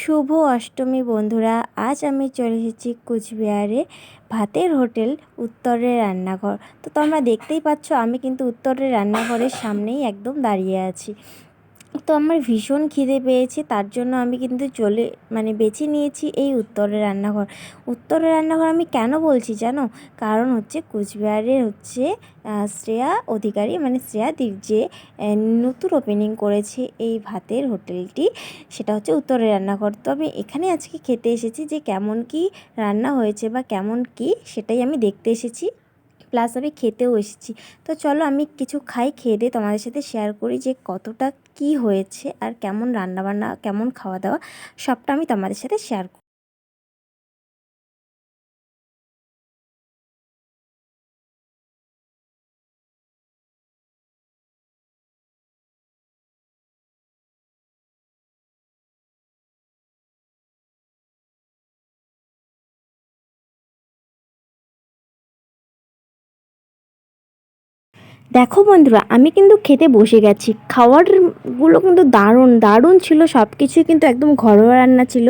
শুভ অষ্টমী বন্ধুরা, আজ আমি চলে এসেছি কুচবিহারে ভাতের হোটেল উত্তরের রান্নাঘর। তো তোমরা দেখতেই পাচ্ছ আমি কিন্তু উত্তরের রান্নাঘরের সামনেই একদম দাঁড়িয়ে আছি। তো আমার ভীষণ খিদে পেয়েছে, তার জন্য আমি কিন্তু বেছে নিয়েছি এই উত্তরের রান্নাঘর। উত্তরের রান্নাঘর আমি কেন বলছি জানো? কারণ হচ্ছে কুচবিহারের শ্রেয়া অধিকারী শ্রেয়াদির যে নতুন ওপেনিং করেছে এই ভাতের হোটেলটি, সেটা হচ্ছে উত্তরের রান্নাঘর। তো আমি এখানে আজকে খেতে এসেছি যে কেমন কি রান্না হয়েছে বা কেমন কি সেটাই আমি দেখতে এসেছি, প্লাস আমি খেতেও এসেছি। তো চলো আমি কিছু খাই, খেয়ে দিয়ে তোমাদের সাথে শেয়ার করি যে কতটা কি হয়েছে আর কেমন রান্নাবান্না, কেমন খাওয়া দাওয়া, সবটা আমি তোমাদের সাথে শেয়ার করি। দেখো বন্ধুরা, আমি কিন্তু খেতে বসে গেছি। খাবারগুলো কিন্তু দারুণ দারুণ ছিল, সব কিছুই কিন্তু একদম ঘরোয়া রান্না ছিল।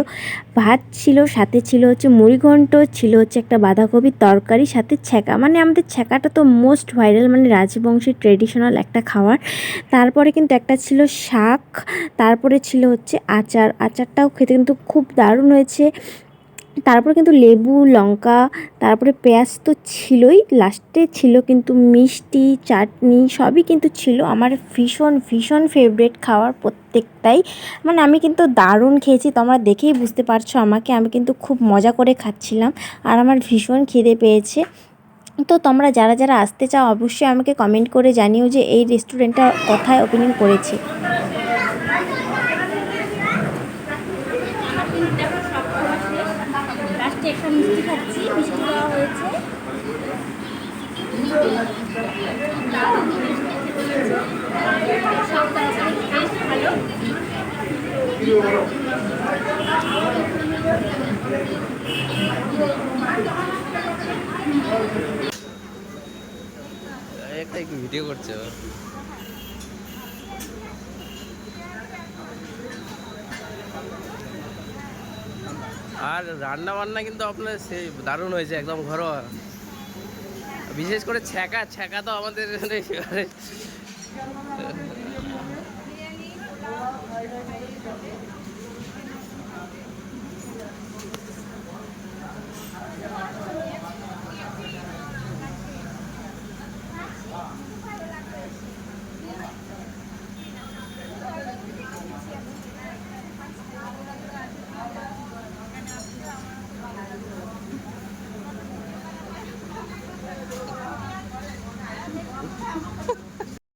ভাত ছিল, সাথে ছিল হচ্ছে মুড়িঘণ্ট, ছিল হচ্ছে একটা বাঁধাকপির তরকারি, সাথে ছ্যাঁকা। আমাদের ছ্যাঁকাটা তো মোস্ট ভাইরাল, রাজবংশী ট্রেডিশনাল একটা খাবার। তারপরে কিন্তু একটা ছিল শাক, তারপরে ছিল হচ্ছে আচার। আচারটাও খেতে কিন্তু খুব দারুণ হয়েছে। তারপরে কিন্তু লেবু, লঙ্কা, তারপরে পেঁয়াজ তো ছিলই, লাস্টে ছিল কিন্তু মিষ্টি, চাটনি, সবই কিন্তু ছিল। আমার ভীষণ ভীষণ ফেভারিট খাবার প্রত্যেকটাই। আমি কিন্তু দারুণ খেয়েছি, তোমরা দেখেই বুঝতে পারছো আমাকে। আমি কিন্তু খুব মজা করে খাচ্ছিলাম আর আমার ভীষণ খিদে পেয়েছে। তো তোমরা যারা যারা আসতে চাও অবশ্যই আমাকে কমেন্ট করে জানিও যে এই রেস্টুরেন্টটা কোথায় ওপেনিং করেছে। লাস্টে একটা মিষ্টি খাচ্ছি, মিষ্টি দেওয়া হয়েছে। একটা ভিডিও করছে আর রান্না বান্না কিন্তু আপনার সেই দারুণ হয়েছে, একদম ঘরোয়া। বিশেষ করে ছ্যাঁকা ছ্যাঁকা তো আমাদের